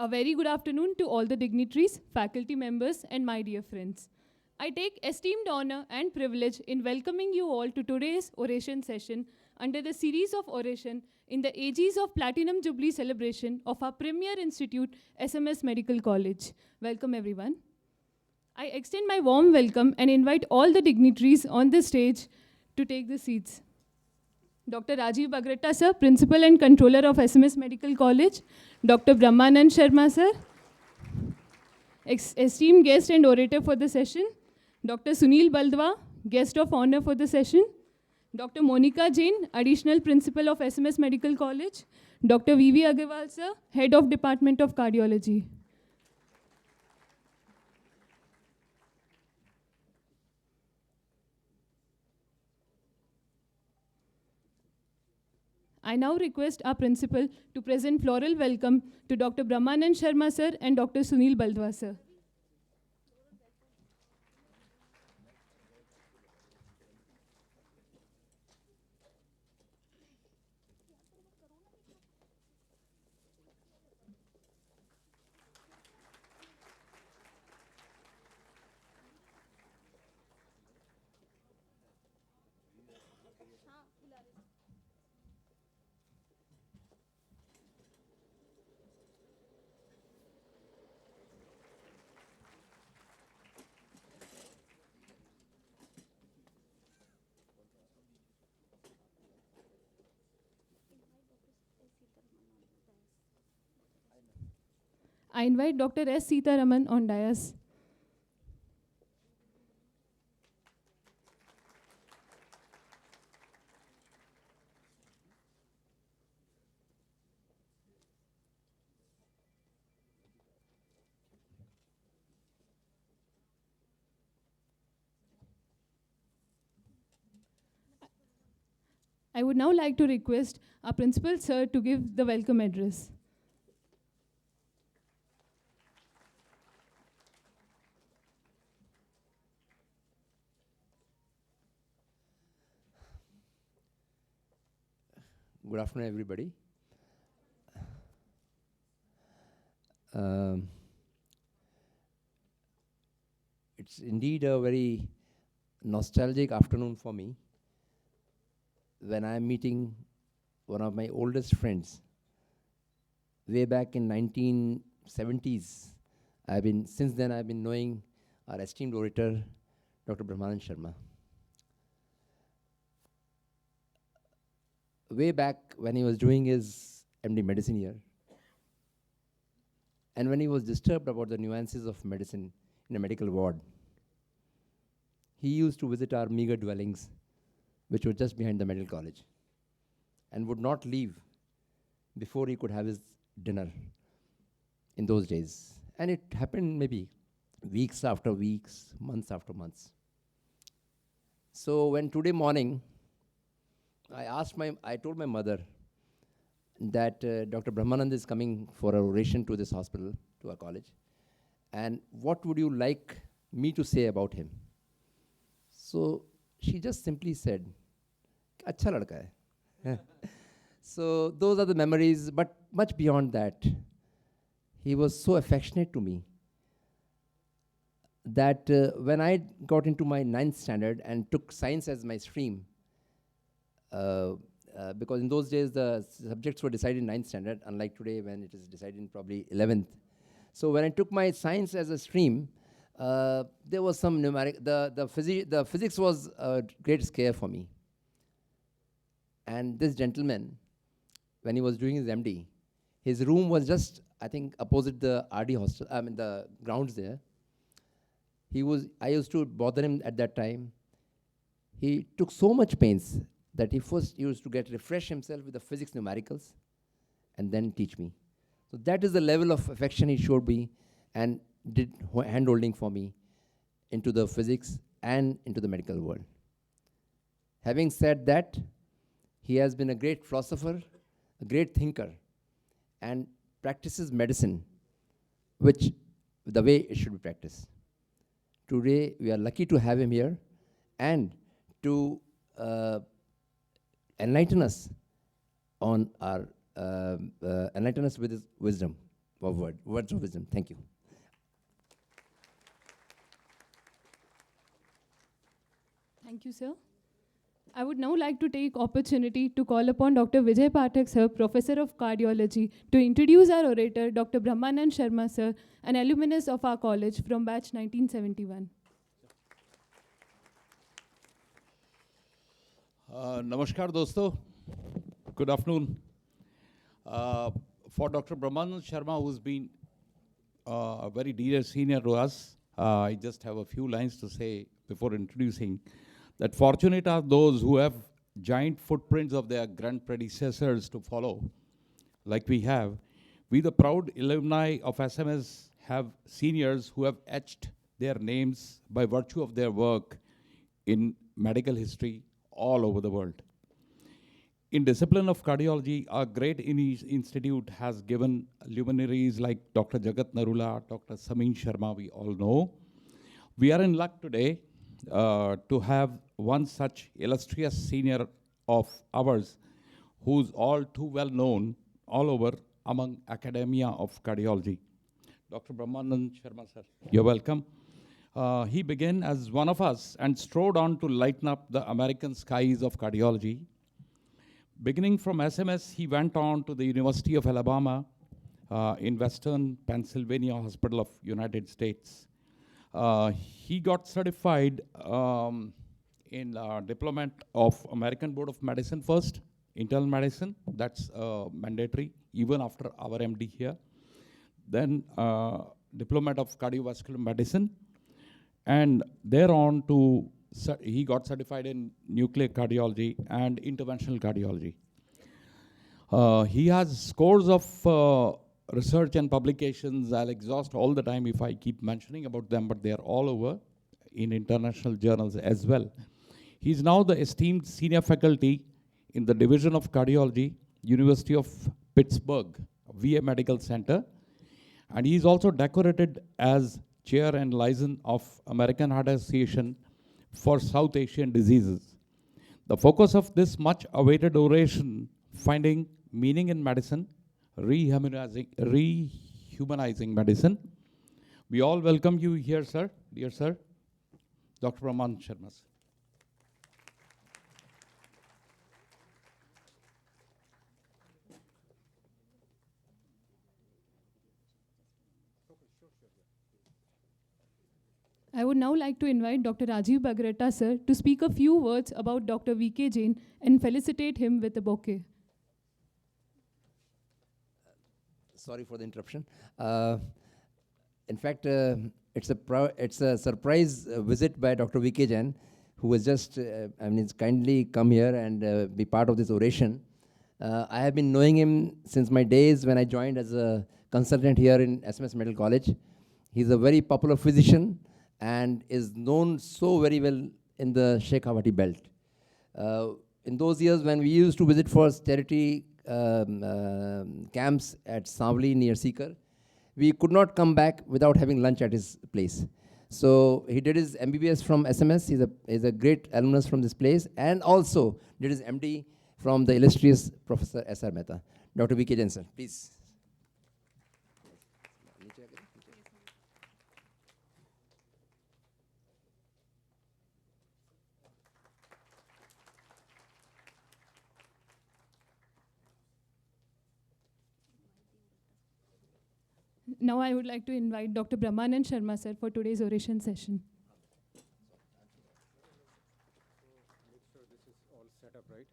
A very good afternoon to all the dignitaries, faculty members, and my dear friends. I take esteemed honor and privilege in welcoming you all to today's oration session under the series of oration in the aegis of Platinum Jubilee celebration of our premier institute, SMS Medical College. Welcome, everyone. I extend my warm welcome and invite all the dignitaries on the stage to take the seats. Dr. Rajiv Bagratta, sir, Principal and Controller of SMS Medical College. Dr. Brahma Nand Sharma, sir, esteemed guest and orator for the session. Dr. Sunil Baldwa, guest of honor for the session. Dr. Monica Jain, Additional Principal of SMS Medical College. Dr. V.V. Agarwal, sir, Head of Department of Cardiology. I now request our principal to present floral welcome to Dr. Brahma Nand Sharma, sir, and Dr. Sunil Baldwa, sir. I invite Dr. S. Sitaraman on dais. I would now like to request our principal, sir, to give the welcome address. Good afternoon, everybody. It's indeed a very nostalgic afternoon for me when I'm meeting one of my oldest friends. Way back in 1970s, since then I've been knowing our esteemed orator, Dr. Brahma Nand Sharma. Way back when he was doing his MD medicine year, and when he was disturbed about the nuances of medicine in a medical ward, he used to visit our meager dwellings, which were just behind the medical college, and would not leave before he could have his dinner in those days. And it happened maybe weeks after weeks, months after months. So when today morning, I told my mother that Dr. Brahma Nand is coming for an oration to this hospital, to our college, and what would you like me to say about him? So she just simply said, "Acha ladka hai." So those are the memories, but much beyond that, he was so affectionate to me that when I got into my 9th standard and took science as my stream, because in those days the subjects were decided in 9th standard, unlike today when it is decided in probably 11th. So when I took my science as a stream, there was some numeric, the physics was a great scare for me. And this gentleman, when he was doing his MD, his room was just, I think, opposite the RD hostel, the grounds there. I used to bother him at that time. He took so much pains that he first used to refresh himself with the physics numericals and then teach me. So that is the level of affection he showed me and did hand-holding for me into the physics and into the medical world. Having said that, he has been a great philosopher, a great thinker, and practices medicine, which the way it should be practiced. Today, we are lucky to have him here and to enlighten us on our, enlighten us with his wisdom. words of wisdom. Thank you. Thank you, sir. I would now like to take opportunity to call upon Dr. Vijay Pathak, sir, Professor of Cardiology, to introduce our orator, Dr. Brahma Nand Sharma, sir, an alumnus of our college from batch 1971. Namaskar, dosto. Good afternoon. For Dr. Brahma Nand Sharma, who's been a very dear senior to us, I just have a few lines to say before introducing that fortunate are those who have giant footprints of their grand predecessors to follow, like we have. We, the proud alumni of SMS, have seniors who have etched their names by virtue of their work in medical history all over the world. In discipline of cardiology, our great institute has given luminaries like Dr. Jagat Narula, Dr. Samin Sharma, we all know. We are in luck today to have one such illustrious senior of ours who's all too well known all over among academia of cardiology. Dr. Brahma Nand Sharma, sir, you're welcome. He began as one of us and strode on to lighten up the American skies of cardiology. Beginning from SMS, he went on to the University of Alabama in Western Pennsylvania Hospital of United States. He got certified in Diploma of American Board of Medicine first, internal medicine, that's mandatory, even after our MD here. Then Diploma of Cardiovascular Medicine, and thereon to, he got certified in nuclear cardiology and interventional cardiology. He has scores of research and publications. I'll exhaust all the time if I keep mentioning about them, but they're all over in international journals as well. He's now the esteemed senior faculty in the Division of Cardiology, University of Pittsburg, VA Medical Center. And he's also decorated as chair and liaison of American Heart Association for South Asian diseases. The focus of this much awaited oration, finding meaning in medicine, rehumanizing medicine. We all welcome you here, sir, dear sir, Dr. Brahma Nand Sharma. I would now like to invite Dr. Rajiv Bagrata, sir, to speak a few words about Dr. V.K. Jain and felicitate him with a bouquet. Sorry for the interruption. In fact, it's a surprise visit by Dr. V.K. Jain, who has just kindly come here and be part of this oration. I have been knowing him since my days when I joined as a consultant here in SMS Medical College. He's a very popular physician and is known so very well in the Shekhawati belt. In those years when we used to visit for charity camps at Savli near Sikar, we could not come back without having lunch at his place. So he did his MBBS from SMS. He's a great alumnus from this place, and also did his MD from the illustrious Professor S.R. Mehta. Dr. V.K. Jain, sir, please. Now I would like to invite Dr. Brahma Nand Sharma, sir, for today's oration session. Make sure this is all set up right.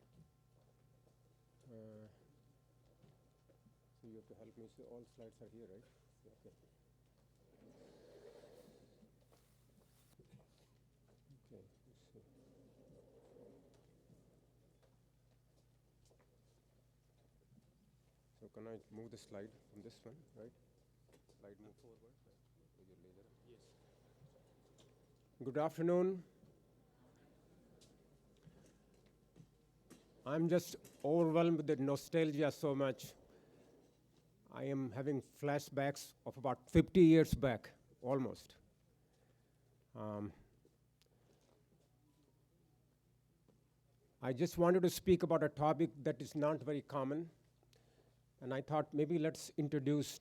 So you have to help me. So all slides are here, right? Okay. Okay. Let's see. So can I move the slide from this one, right? Slide move forward. Yes. Good afternoon. I'm just overwhelmed with the nostalgia so much. I am having flashbacks of about 50 years back, almost. I just wanted to speak about a topic that is not very common, and I thought maybe let's introduce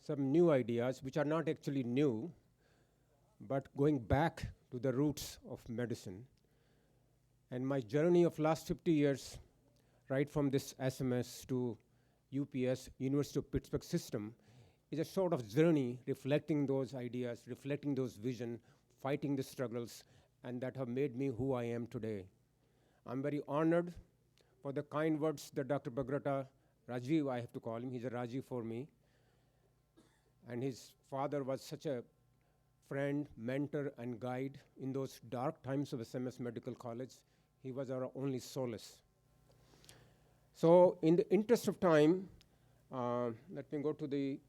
some new ideas, which are not actually new, but going back to the roots of medicine. And my journey of last 50 years, right from this SMS to UPS, University of Pittsburg system, is a sort of journey reflecting those ideas, reflecting those visions, fighting the struggles, and that have made me who I am today. I'm very honored for the kind words that Dr. Bagrata, Rajiv, I have to call him, he's a Rajiv for me. And his father was such a friend, mentor, and guide in those dark times of SMS Medical College. He was our only solace. So in the interest of time, let me go to the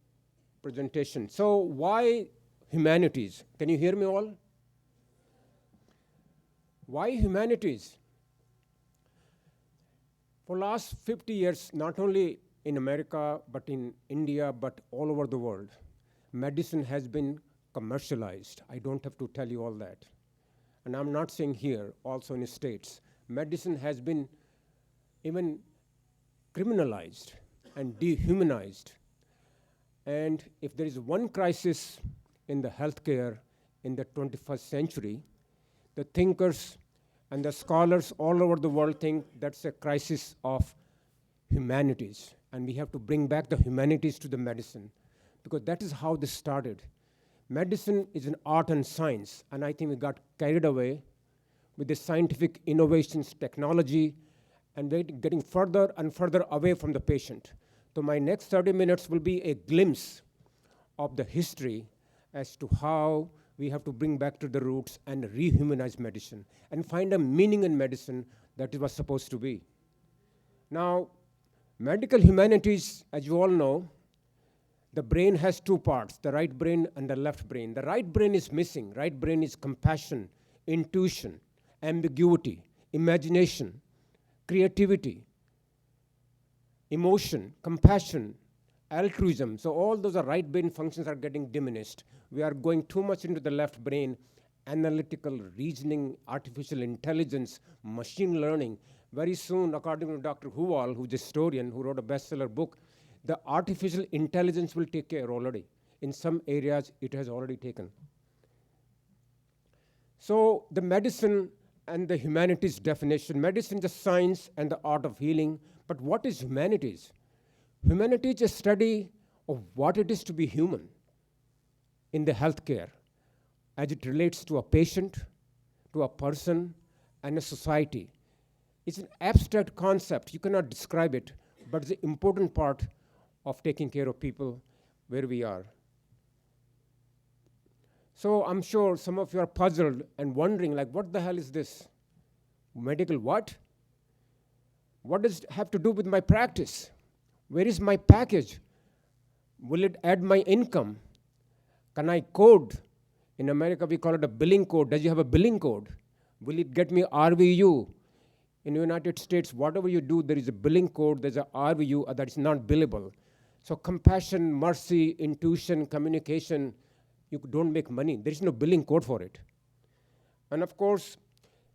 presentation. So why humanities? Can you hear me all? Why humanities? For last 50 years, not only in America, but in India, but all over the world, medicine has been commercialized. I don't have to tell you all that. And I'm not saying here, also in the States. Medicine has been even criminalized and dehumanized. And if there is one crisis in the healthcare in the 21st century, the thinkers and the scholars all over the world think that's a crisis of humanities. And we have to bring back the humanities to the medicine, because that is how this started. Medicine is an art and science, and I think we got carried away with the scientific innovations, technology, and getting further and further away from the patient. So my next 30 minutes will be a glimpse of the history as to how we have to bring back to the roots and rehumanize medicine and find a meaning in medicine that it was supposed to be. Now, medical humanities, as you all know, the brain has two parts, the right brain and the left brain. The right brain is missing. Right brain is compassion, intuition, ambiguity, imagination, creativity, emotion, compassion, altruism. So all those are right brain functions are getting diminished. We are going too much into the left brain, analytical reasoning, artificial intelligence, machine learning. Very soon, according to Dr. Huval, who's a historian who wrote a bestseller book, the artificial intelligence will take care already. In some areas, it has already taken. So the medicine and the humanities definition, medicine is the science and the art of healing, but what is humanities? Humanities is a study of what it is to be human in the healthcare as it relates to a patient, to a person, and a society. It's an abstract concept. You cannot describe it, but it's an important part of taking care of people where we are. So I'm sure some of you are puzzled and wondering, like, what the hell is this? Medical what? What does it have to do with my practice? Where is my package? Will it add my income? Can I code? In America, we call it a billing code. Does you have a billing code? Will it get me RVU? In the United States, whatever you do, there is a billing code, there's a RVU that is not billable. So compassion, mercy, intuition, communication, you don't make money. There is no billing code for it. And of course,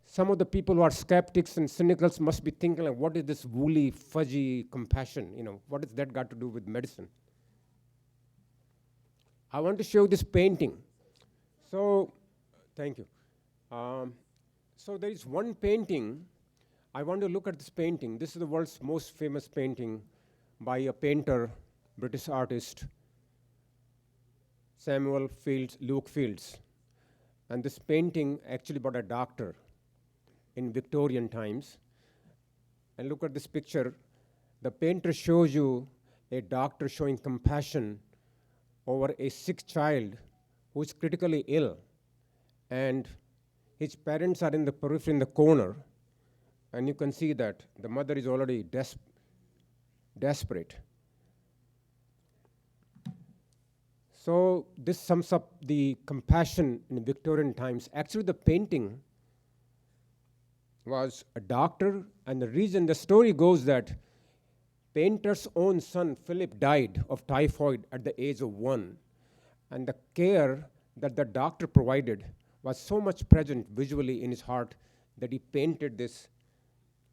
some of the people who are skeptics and cynicals must be thinking, like, what is this woolly, fuzzy compassion? You know, what has that got to do with medicine? I want to show you this painting. So, thank you. So there is one painting. I want to look at this painting. This is the world's most famous painting by a painter, British artist, Samuel Fields, Luke Fields. And this painting actually about a doctor in Victorian times. And look at this picture. The painter shows you a doctor showing compassion over a sick child who is critically ill. And his parents are in the periphery, in the corner. And you can see that the mother is already desperate. So this sums up the compassion in Victorian times. Actually, the painting was a doctor, and the reason, the story goes that painter's own son, Philip, died of typhoid at the age of 1. And the care that the doctor provided was so much present visually in his heart that he painted this.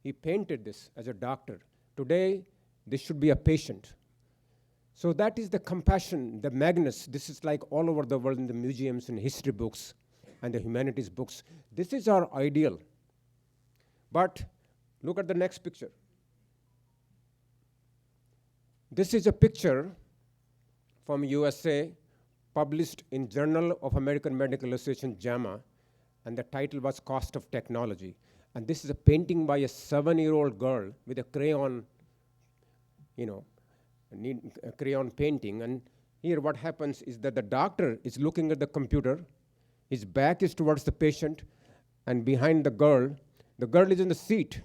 He painted this as a doctor. Today, this should be a patient. So that is the compassion, the Magnus. This is like all over the world in the museums and history books and the humanities books. This is our ideal. But look at the next picture. This is a picture from USA, published in Journal of American Medical Association, JAMA, and the title was Cost of Technology. And this is a painting by a 7-year-old girl with a crayon, a crayon painting. And here what happens is that the doctor is looking at the computer, his back is towards the patient, and behind the girl is in the seat,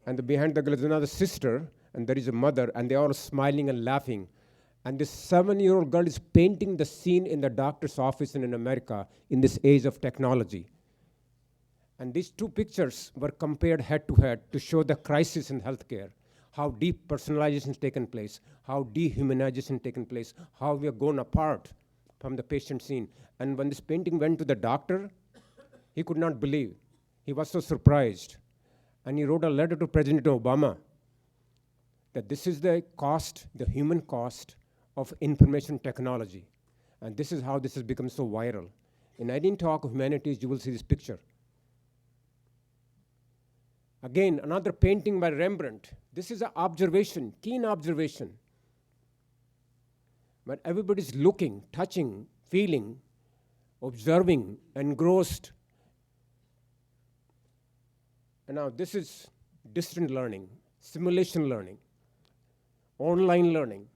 and behind the girl is another sister, and there is a mother, and they are all smiling and laughing. And this 7-year-old girl is painting the scene in the doctor's office in America in this age of technology. And these two pictures were compared head to head to show the crisis in healthcare, how deep personalization has taken place, how dehumanization has taken place, how we have gone apart from the patient scene. And when this painting went to the doctor, he could not believe. He was so surprised. And he wrote a letter to President Obama that this is the cost, the human cost of information technology. And this is how this has become so viral. In I Didn't Talk of Humanities, you will see this picture. Again, another painting by Rembrandt. This is an observation, keen observation. But everybody's looking, touching, feeling, observing, engrossed. And now this is distant learning, simulation learning, online learning,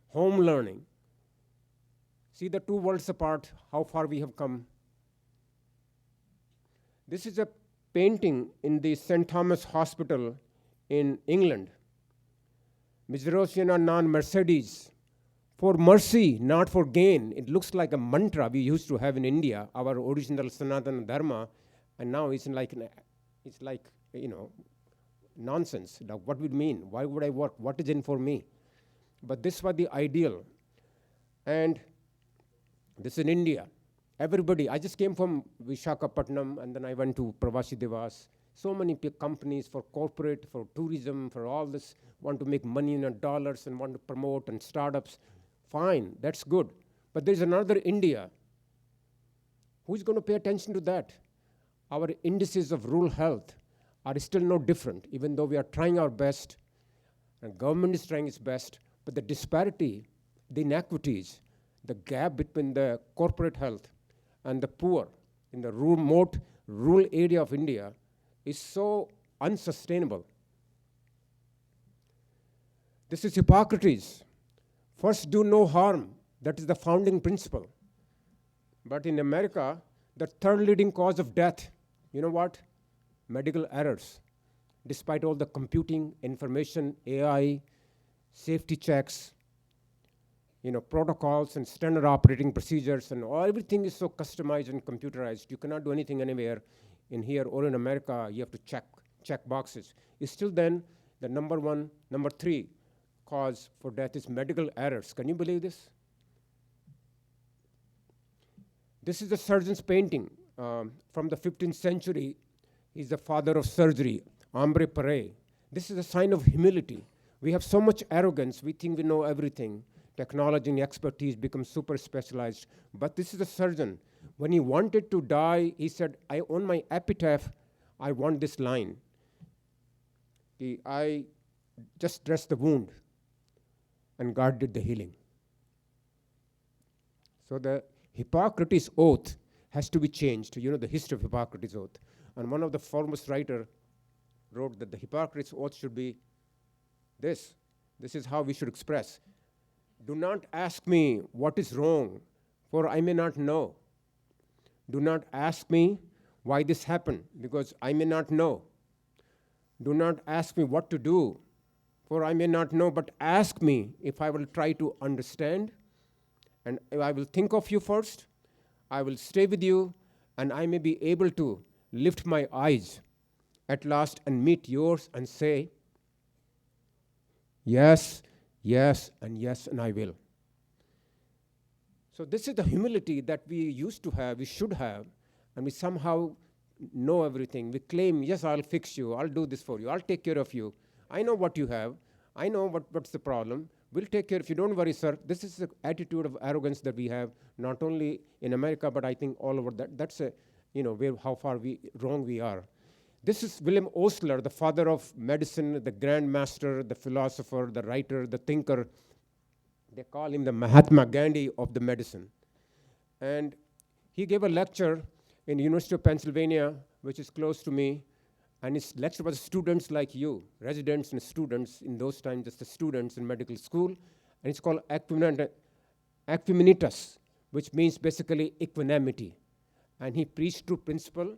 home learning. See the two worlds apart, how far we have come. This is a painting in the St. Thomas Hospital in England. Miserocea non Mercedes, for mercy, not for gain. It looks like a mantra we used to have in India, our original Sanatana Dharma, and now it's like nonsense. Like, what would it mean? Why would I work? What is in for me? But this was the ideal. And this is in India. Everybody, I just came from Vishakhapatnam, and then I went to Pravasi Devas. So many companies for corporate, for tourism, for all this, want to make money in dollars and want to promote and startups. Fine, that's good. But there's another India. Who's going to pay attention to that? Our indices of rural health are still no different, even though we are trying our best, and government is trying its best, but the disparity, the inequities, the gap between the corporate health and the poor in the remote rural area of India is so unsustainable. This is Hippocrates. First, do no harm. That is the founding principle. But in America, the third leading cause of death, you know what? Medical errors. Despite all the computing, information, AI, safety checks, protocols and standard operating procedures, and everything is so customized and computerized. You cannot do anything anywhere in here or in America. You have to check boxes. It's still then the number 3 cause for death is medical errors. Can you believe this? This is the surgeon's painting from the 15th century. He's the father of surgery, Ombre Pare. This is a sign of humility. We have so much arrogance. We think we know everything. Technology and expertise become super specialized. But this is a surgeon. When he wanted to die, he said, on my epitaph, I want this line. I just dressed the wound, and God did the healing. So the Hippocrates oath has to be changed. You know the history of Hippocrates oath. And one of the foremost writers wrote that the Hippocrates oath should be this. This is how we should express. Do not ask me what is wrong, for I may not know. Do not ask me why this happened, because I may not know. Do not ask me what to do, for I may not know, but ask me if I will try to understand, and if I will think of you first, I will stay with you, and I may be able to lift my eyes at last and meet yours and say, yes, yes, and I will. So this is the humility that we used to have, we should have, and we somehow know everything. We claim, yes, I'll fix you, I'll do this for you, I'll take care of you. I know what you have, I know what's the problem, We'll take care if you don't worry, sir. This is the attitude of arrogance that we have, not only in America, but I think all over that's a, how far wrong we are. This is William Osler, the father of medicine, the grand master, the philosopher, the writer, the thinker. They call him the Mahatma Gandhi of the medicine. And he gave a lecture in the University of Pennsylvania, which is close to me. And his lecture was students like you, residents and students, in those times just the students in medical school. And it's called Equiminitas, which means basically equanimity. And he preached two principles.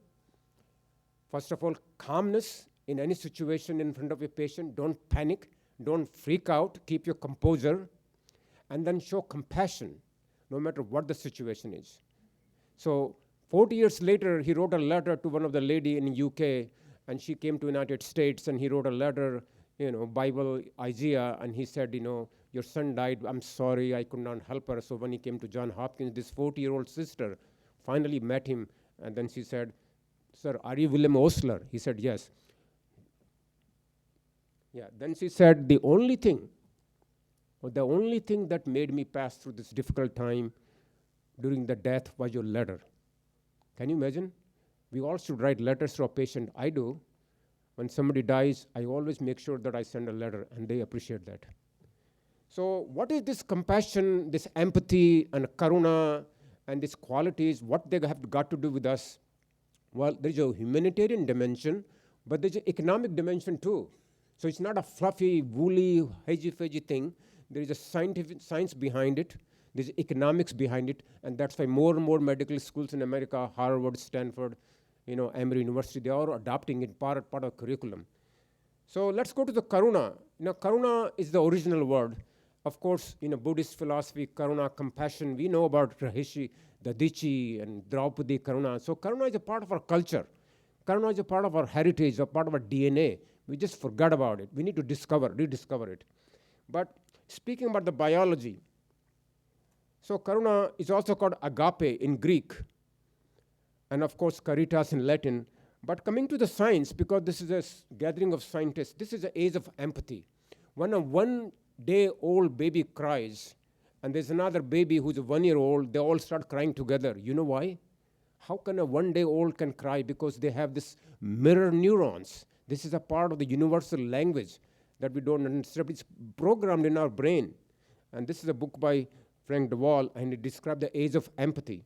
First of all, calmness in any situation in front of a patient. Don't panic, don't freak out, keep your composure, and then show compassion, no matter what the situation is. So 40 years later, he wrote a letter to one of the lady in UK, and she came to United States, and he wrote a letter, Bible, Isaiah, and he said, your son died, I'm sorry, I could not help her. So when he came to John Hopkins, this 40-year-old sister finally met him, and then she said, sir, are you William Osler? He said, yes. Yeah, then she said, the only thing that made me pass through this difficult time during the death was your letter. Can you imagine? We all should write letters to a patient. I do. When somebody dies, I always make sure that I send a letter, and they appreciate that. So what is this compassion, this empathy, and karuna, and these qualities, what they have got to do with us? Well, there's a humanitarian dimension, but there's an economic dimension too. So it's not a fluffy, woolly, hedgy-fedgy thing. There is a science behind it. There's economics behind it, and that's why more and more medical schools in America, Harvard, Stanford, Emory University, they are adopting it part of curriculum. So let's go to the karuna. Karuna is the original word. Of course, in Buddhist philosophy, karuna, compassion, we know about Rahishi, Dadichi, and Draupadi Karuna. So karuna is a part of our culture. Karuna is a part of our heritage, a part of our DNA. We just forgot about it. We need to rediscover it. But speaking about the biology, so karuna is also called agape in Greek, and of course caritas in Latin. But coming to the science, because this is a gathering of scientists, this is the age of empathy. When a one-day-old baby cries, and there's another baby who's a 1-year-old, they all start crying together. You know why? How can a one-day-old can cry? Because they have this mirror neurons. This is a part of the universal language that we don't understand. It's programmed in our brain. And this is a book by Frank DeWaal, and it describes the age of empathy.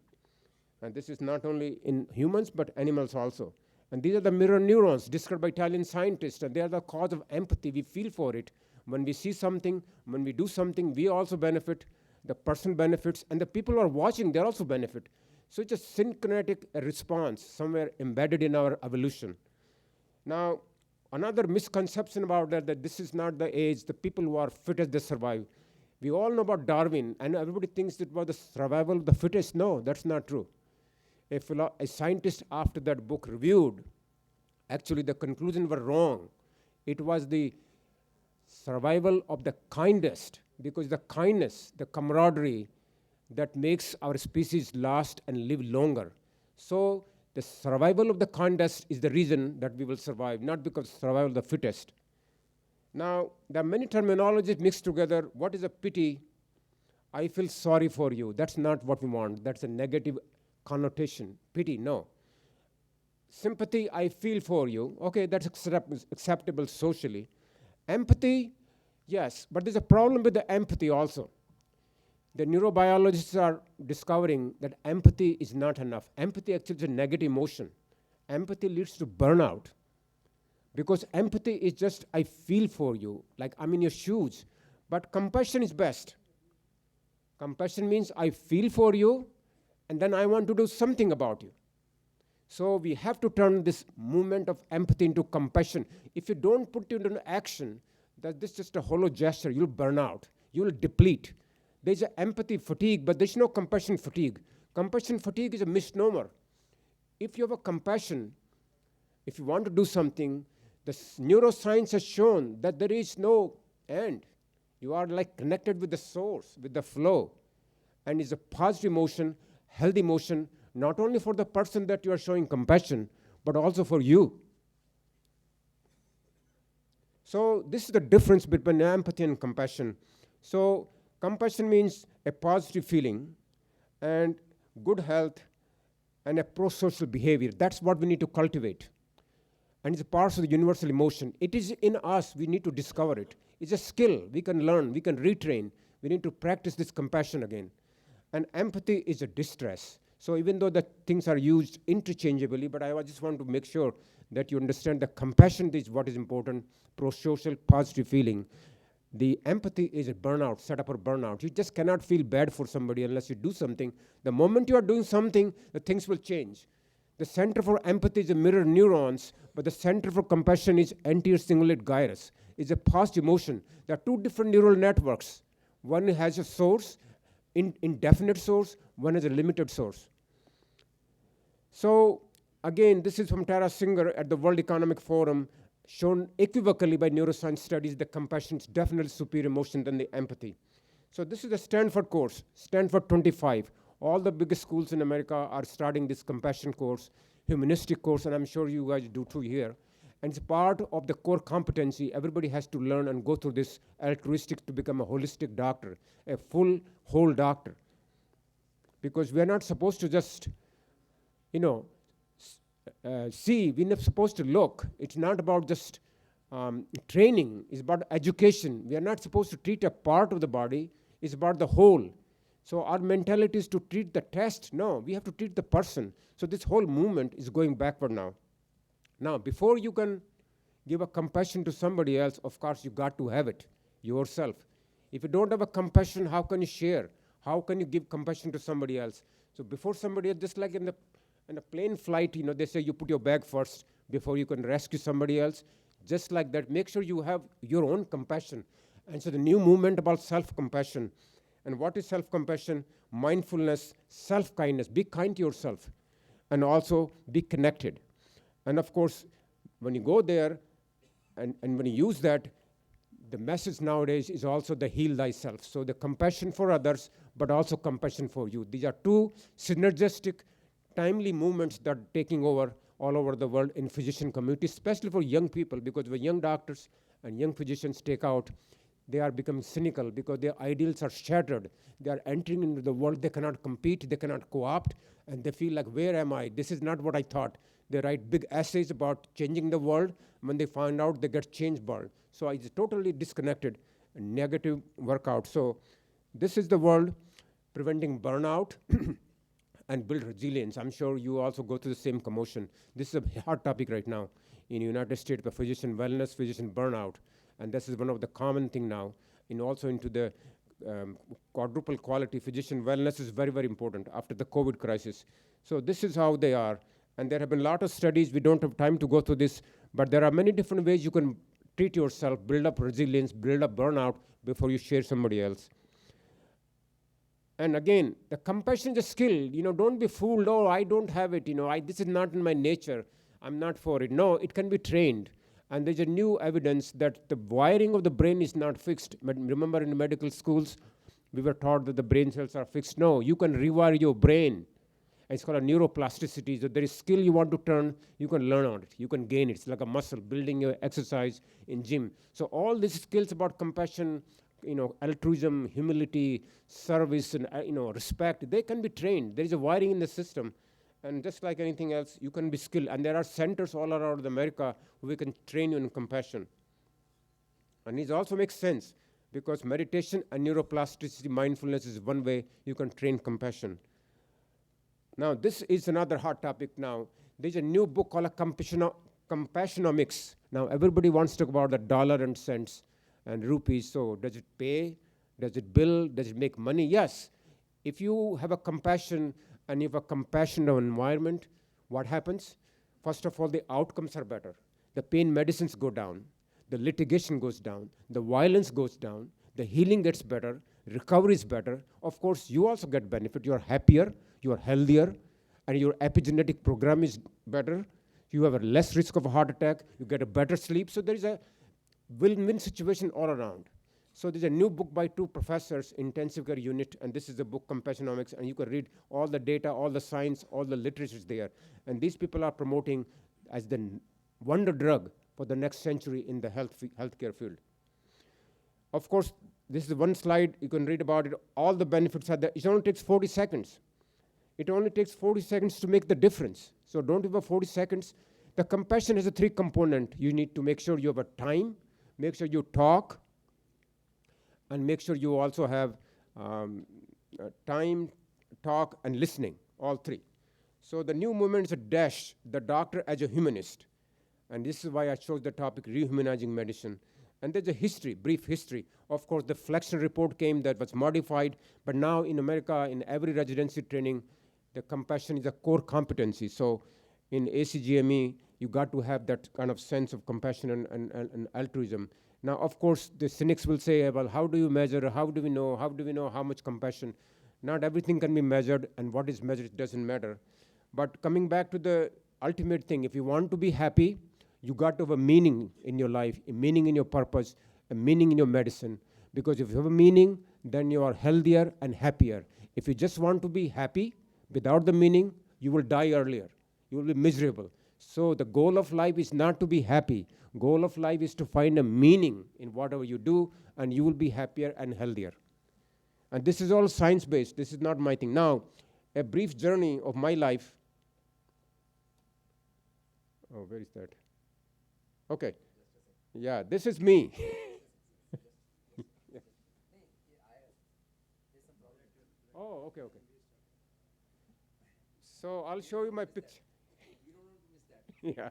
And this is not only in humans, but animals also. And these are the mirror neurons described by Italian scientists, and they are the cause of empathy. We feel for it. When we see something, when we do something, we also benefit, the person benefits, and the people who are watching, they also benefit. So it's a syncretic response somewhere embedded in our evolution. Now, another misconception about that this is not the age, the people who are fittest, they survive. We all know about Darwin, and everybody thinks it was the survival of the fittest. No, that's not true. A scientist after that book reviewed, actually the conclusion were wrong. It was the survival of the kindest, because the kindness, the camaraderie, that makes our species last and live longer. So the survival of the kindest is the reason that we will survive, not because survival of the fittest. Now, there are many terminologies mixed together. What is a pity? I feel sorry for you. That's not what we want. That's a negative connotation. Pity, no. Sympathy, I feel for you. Okay, that's acceptable socially. Empathy, yes, but there's a problem with the empathy also. The neurobiologists are discovering that empathy is not enough. Empathy actually is a negative emotion. Empathy leads to burnout. Because empathy is just, I feel for you, like I'm in your shoes. But compassion is best. Compassion means I feel for you, and then I want to do something about you. So we have to turn this movement of empathy into compassion. If you don't put it into action, this is just a hollow gesture. You'll burn out. You'll deplete. There's an empathy fatigue, but there's no compassion fatigue. Compassion fatigue is a misnomer. If you have a compassion, if you want to do something, the neuroscience has shown that there is no end. You are like connected with the source, with the flow. And it's a positive emotion, healthy emotion, not only for the person that you are showing compassion, but also for you. So this is the difference between empathy and compassion. So compassion means a positive feeling and good health and a pro-social behavior. That's what we need to cultivate. And it's a part of the universal emotion. It is in us. We need to discover it. It's a skill we can learn, we can retrain. We need to practice this compassion again. And empathy is a distress. So even though the things are used interchangeably, but I just want to make sure that you understand that compassion is what is important, pro-social, positive feeling. The empathy is a burnout, set up for burnout. You just cannot feel bad for somebody unless you do something. The moment you are doing something, the things will change. The center for empathy is a mirror neurons, but the center for compassion is anterior cingulate gyrus. It's a past emotion. There are two different neural networks. One has a source, indefinite source, one has a limited source. So again, this is from Tara Singer at the World Economic Forum, shown equivocally by neuroscience studies that compassion is definitely superior emotion than the empathy. So this is the Stanford course, Stanford 25. All the biggest schools in America are starting this compassion course, humanistic course, and I'm sure you guys do too here. And it's part of the core competency. Everybody has to learn and go through this altruistic to become a holistic doctor, a full, whole doctor. Because we're not supposed to just, see, we're not supposed to look. It's not about just training, it's about education. We are not supposed to treat a part of the body, it's about the whole. So our mentality is to treat the test. No, we have to treat the person. So this whole movement is going backward now. Now, before you can give a compassion to somebody else, of course, you got to have it yourself. If you don't have a compassion, how can you share? How can you give compassion to somebody else? So before somebody else, just like in a plane flight, they say you put your bag first before you can rescue somebody else. Just like that, make sure you have your own compassion. And so the new movement about self-compassion. And what is self-compassion? Mindfulness, self-kindness. Be kind to yourself. And also be connected. And of course, when you go there and when you use that, the message nowadays is also the heal thyself. So the compassion for others, but also compassion for you. These are two synergistic, timely movements that are taking over all over the world in physician community, especially for young people, because when young doctors and young physicians take out, they are becoming cynical because their ideals are shattered. They are entering into the world, they cannot compete, they cannot co-opt, and they feel like, where am I? This is not what I thought. They write big essays about changing the world. When they find out, they get changed world. So it's totally disconnected, negative workout. So this is the world preventing burnout and build resilience. I'm sure you also go through the same commotion. This is a hot topic right now in the United States, the physician wellness, physician burnout. And this is one of the common thing now. Also into the quadruple quality, physician wellness is very, very important after the COVID crisis. So this is how they are. And there have been a lot of studies. We don't have time to go through this, but there are many different ways you can treat yourself, build up resilience, build up burnout before you share somebody else. And again, the compassion is a skill. Don't be fooled. Oh, I don't have it. This is not in my nature. I'm not for it. No, it can be trained. And there's a new evidence that the wiring of the brain is not fixed. But remember in medical schools, we were taught that the brain cells are fixed. No, you can rewire your brain. It's called a neuroplasticity. So there is skill you want to turn, you can learn on it. You can gain it. It's like a muscle, building your exercise in gym. So all these skills about compassion, altruism, humility, service, and respect, they can be trained. There is a wiring in the system. And just like anything else, you can be skilled. And there are centers all around America where we can train you in compassion. And it also makes sense because meditation and neuroplasticity, mindfulness is one way you can train compassion. Now, this is another hot topic now. There's a new book called Compassionomics. Now, everybody wants to talk about the dollar and cents and rupees. So does it pay? Does it bill? Does it make money? Yes. If you have a compassion and you have a compassionate environment, what happens? First of all, the outcomes are better. The pain medicines go down. The litigation goes down. The violence goes down. The healing gets better. Recovery is better. Of course, you also get benefit. You're happier. You are healthier, and your epigenetic program is better. You have a less risk of a heart attack. You get a better sleep. So there is a win-win situation all around. So there's a new book by two professors, intensive care unit, and this is the book Compassionomics, and you can read all the data, all the science, all the literature is there. And these people are promoting as the wonder drug for the next century in the healthcare field. Of course, This is one slide. You can read about it. All the benefits are there. It only takes 40 seconds. It only takes 40 seconds to make the difference. So don't give up 40 seconds. The compassion has a 3 component. You need to make sure you have a time, make sure you talk, and make sure you also have time, talk, and listening, all 3. So the new movement is a dash, the doctor as a humanist. And this is why I chose the topic, Re-Humanizing Medicine. And there's a history, brief history. Of course, the Flexion report came that was modified, but now in America, in every residency training, the compassion is a core competency. So in ACGME, you got to have that kind of sense of compassion and altruism. Now, of course, the cynics will say, well, how do you measure? How do we know? How do we know how much compassion? Not everything can be measured, and what is measured doesn't matter. But coming back to the ultimate thing, if you want to be happy, you got to have a meaning in your life, a meaning in your purpose, a meaning in your medicine. Because if you have a meaning, then you are healthier and happier. If you just want to be happy without the meaning, you will die earlier. You will be miserable. So the goal of life is not to be happy. Goal of life is to find a meaning in whatever you do, and you will be happier and healthier. And this is all science-based. This is not my thing. Now, a brief journey of my life. Oh, where is that? Okay. Yeah, this is me. Oh, okay. So I'll show you my picture. Yeah.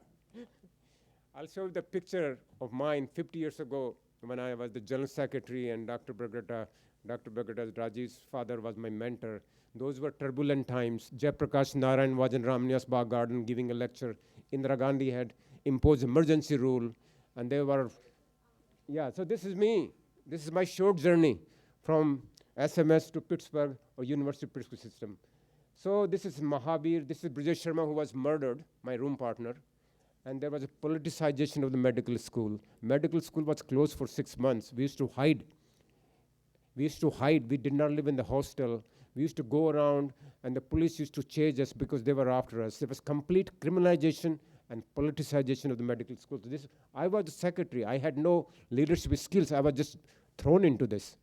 I'll show you the picture of mine 50 years ago when I was the general secretary, and Dr. Bragata, Rajiv's father, was my mentor. Those were turbulent times. Jayaprakash Narayan was in Ramnias Bagh Garden giving a lecture. Indira Gandhi had imposed emergency rule, and they were, so this is me. This is my short journey from SMS to Pittsburgh or University of Pittsburgh system. So this is Mahabir. This is Brijesh Sharma, who was murdered, my room partner. And there was a politicization of the medical school. Medical school was closed for 6 months. We used to hide. We did not live in the hostel. We used to go around, and the police used to chase us because they were after us. There was complete criminalization and politicization of the medical school. So I was the secretary. I had no leadership skills. I was just thrown into this.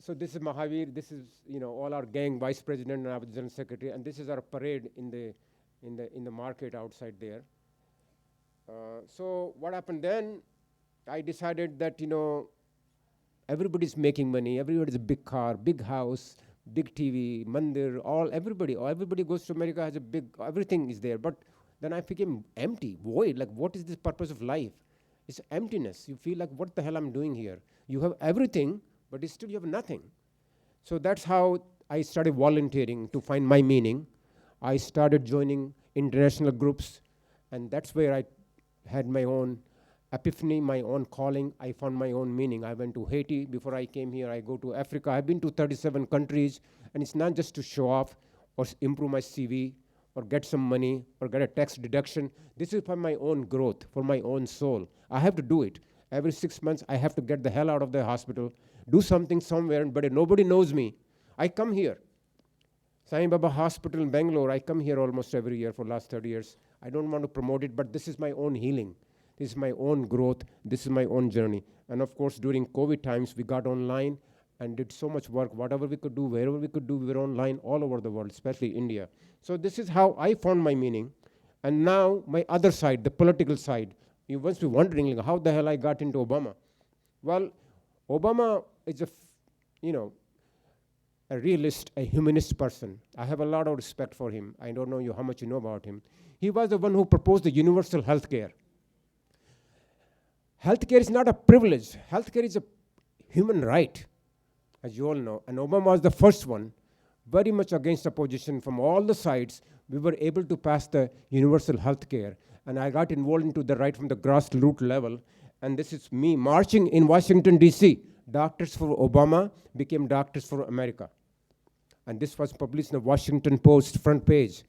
So this is Mahavir. This is all our gang, vice president, and I was general secretary. And this is our parade in the market outside there. So what happened then? I decided that everybody's making money. Everybody's a big car, big house, big TV, mandir. Everybody goes to America, has a big. Everything is there. But then I became empty, void. Like, what is the purpose of life? It's emptiness. You feel like, what the hell I'm doing here? You have everything, but still you have nothing. So that's how I started volunteering to find my meaning. I started joining international groups, and that's where I had my own epiphany, my own calling. I found my own meaning. I went to Haiti before I came here. I go to Africa. I've been to 37 countries, and it's not just to show off or improve my CV or get some money or get a tax deduction. This is for my own growth, for my own soul. I have to do it. Every 6 months, I have to get the hell out of the hospital, do something somewhere, but nobody knows me. I come here. Sai Baba Hospital in Bangalore, I come here almost every year for the last 30 years. I don't want to promote it, but this is my own healing. This is my own growth. This is my own journey. And of course, during COVID times, we got online and did so much work. Whatever we could do, wherever we could do, we were online all over the world, especially India. So this is how I found my meaning. And now my other side, the political side. You must be wondering, how the hell I got into Obama. Well, Obama is a realist, a humanist person. I have a lot of respect for him. I don't know how much you know about him. He was the one who proposed the universal health care. Healthcare is not a privilege. Healthcare is a human right, as you all know. And Obama was the first one, very much against opposition from all the sides. We were able to pass the universal healthcare. And I got involved into the right from the grassroots level. And this is me marching in Washington, D.C. Doctors for Obama became Doctors for America. And this was published in the Washington Post front page.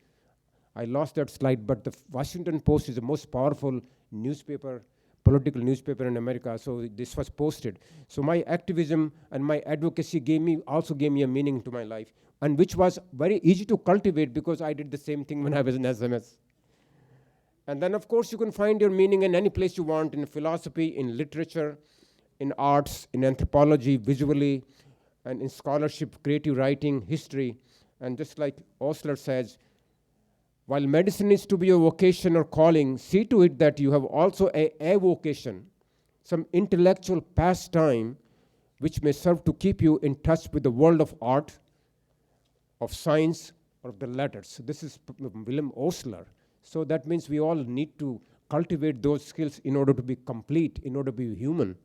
I lost that slide, but the Washington Post is the most powerful newspaper, political newspaper in America, so this was posted. So my activism and my advocacy also gave me a meaning to my life, and which was very easy to cultivate because I did the same thing when I was in SMS. And then, of course, you can find your meaning in any place you want, in philosophy, in literature, in arts, in anthropology, visually, and in scholarship, creative writing, history. And just like Osler says, while medicine is to be a vocation or calling, see to it that you have also a vocation, some intellectual pastime which may serve to keep you in touch with the world of art, of science, or of the letters. So this is William Osler. So that means we all need to cultivate those skills in order to be complete, in order to be human.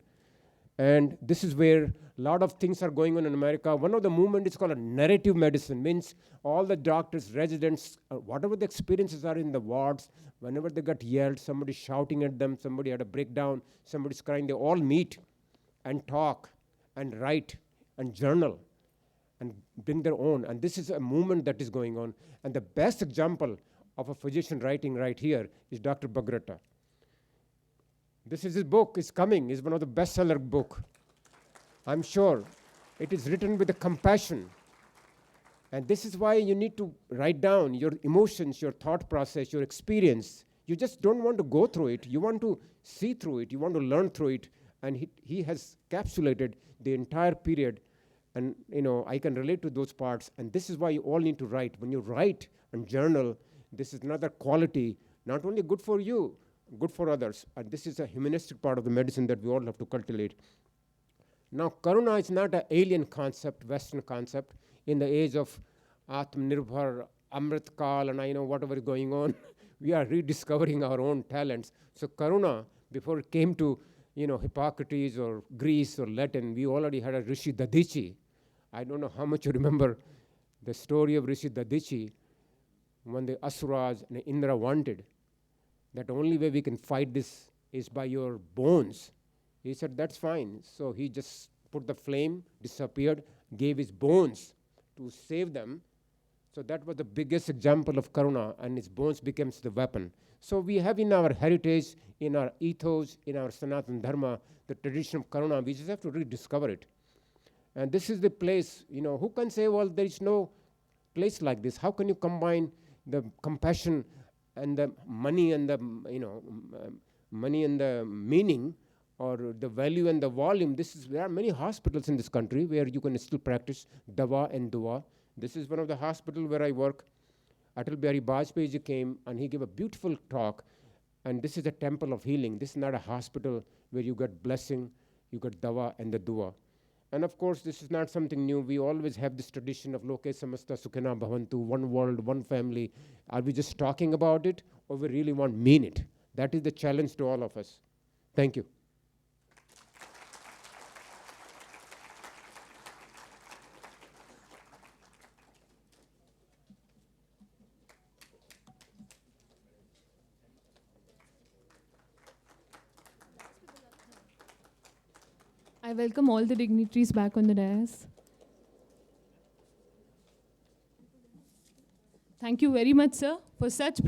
And this is where a lot of things are going on in America. One of the movement is called a narrative medicine, means all the doctors, residents, whatever the experiences are in the wards, whenever they got yelled, somebody shouting at them, somebody had a breakdown, somebody's crying, they all meet and talk and write and journal and bring their own. And this is a movement that is going on. And the best example of a physician writing right here is Dr. Bagretta. This is his book, is coming, is one of the bestseller book. I'm sure it is written with a compassion. And this is why you need to write down your emotions, your thought process, your experience. You just don't want to go through it. You want to see through it. You want to learn through it. And he has capsulated the entire period. And I can relate to those parts. And this is why you all need to write. When you write and journal, this is another quality, not only good for you, good for others. And this is a humanistic part of the medicine that we all have to cultivate. Now, Karuna is not an alien concept, Western concept. In the age of Atmanirbhar, Amrit Kal, and whatever is going on, we are rediscovering our own talents. So Karuna, before it came to Hippocrates or Greece or Latin, we already had a Rishi Dadichi. I don't know how much you remember the story of Rishi Dadichi when the Asuras and Indra wanted that only way we can fight this is by your bones. He said, that's fine. So he just put the flame, disappeared, gave his bones to save them. So that was the biggest example of Karuna, and his bones becomes the weapon. So we have in our heritage, in our ethos, in our Sanatana Dharma, the tradition of Karuna. We just have to rediscover it. And this is the place, who can say, well, there is no place like this. How can you combine the compassion and the money and the, money and the meaning, or the value and the volume? There are many hospitals in this country where you can still practice dawa and dua. This is one of the hospitals where I work. Atal Bihari Vajpayee came and he gave a beautiful talk. And this is a temple of healing. This is not a hospital where you get blessing, you get dawa and the dua. And of course, this is not something new. We always have this tradition of Loke Samasta Sukhina Bhavantu, one world, one family. Are we just talking about it, or we really want to mean it? That is the challenge to all of us. Thank you. I welcome all the dignitaries back on the dais. Thank you very much, sir, for such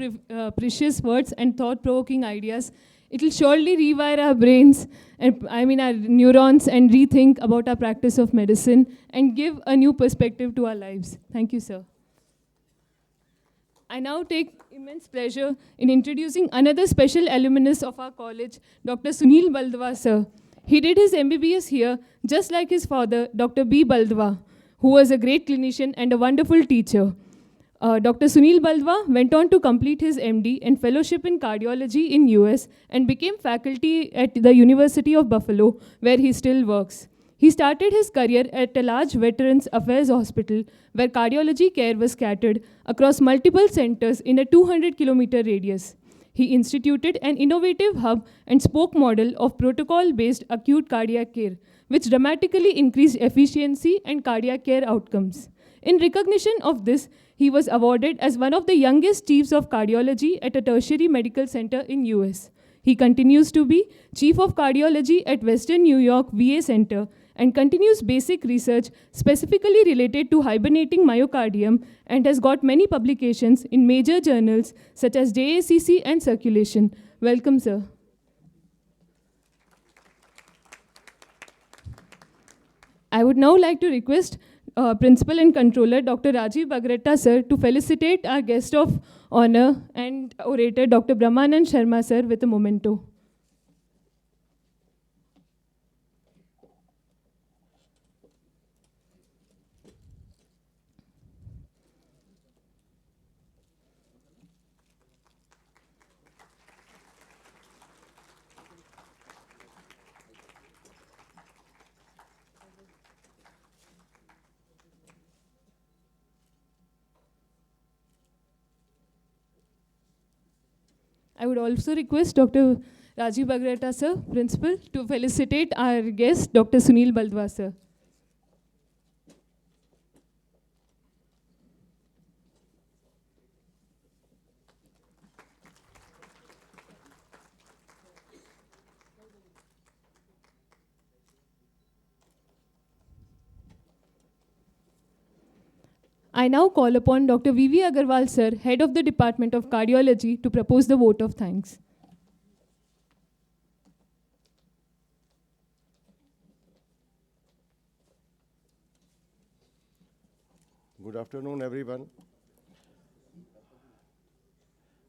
precious words and thought-provoking ideas. It will surely rewire our brains, and our neurons, and rethink about our practice of medicine and give a new perspective to our lives. Thank you, sir. I now take immense pleasure in introducing another special alumnus of our college, Dr. Sunil Baldwa, sir. He did his MBBS here, just like his father, Dr. B. Baldwa, who was a great clinician and a wonderful teacher. Dr. Sunil Baldwa went on to complete his MD and fellowship in cardiology in US and became faculty at the University of Buffalo, where he still works. He started his career at a large Veterans Affairs hospital, where cardiology care was scattered across multiple centers in a 200-kilometer radius. He instituted an innovative hub and spoke model of protocol-based acute cardiac care, which dramatically increased efficiency and cardiac care outcomes. In recognition of this, he was awarded as one of the youngest chiefs of cardiology at a tertiary medical center in US. He continues to be chief of cardiology at Western New York VA Center and continues basic research specifically related to hibernating myocardium, and has got many publications in major journals such as JACC and Circulation. Welcome, sir. I would now like to request Principal and Controller Dr. Rajiv Bagretta, sir, to felicitate our guest of honor and orator Dr. Brahma Nand Sharma, sir, with a memento. I would also request Dr. Rajiv Bagrata sir, principal, to felicitate our guest, Dr. Sunil Baldwa sir. I now call upon Dr. V.V. Agarwal sir, head of the Department of Cardiology, to propose the vote of thanks. Good afternoon, everyone.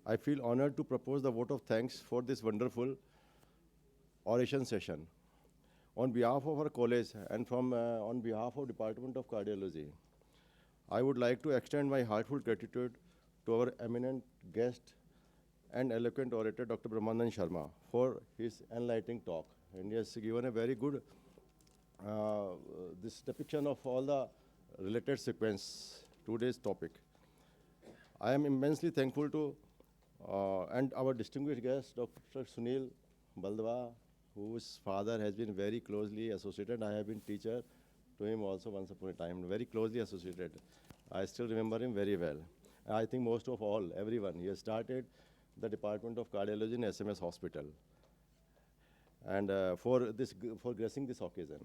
I feel honored to propose the vote of thanks for this wonderful oration session. On behalf of our college and on behalf of Department of Cardiology, I would like to extend my heartfelt gratitude to our eminent guest and eloquent orator, Dr. Brahma Nand Sharma, for his enlightening talk. And he has given a very good this depiction of all the related sequence to today's topic. I am immensely thankful to and our distinguished guest, Dr. Sunil Baldwa, whose father has been very closely associated. I have been teacher to him also once upon a time, very closely associated. I still remember him very well. I think most of all, everyone, he has started the Department of Cardiology in SMS Hospital. And for gracing this occasion.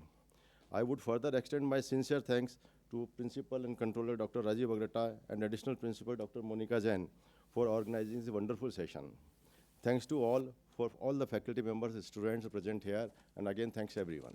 I would further extend my sincere thanks to Principal and Controller Dr. Rajiv Bagrata and Additional Principal Dr. Monica Jain for organizing this wonderful session. Thanks to all, for all the faculty members, students present here, and again, thanks everyone.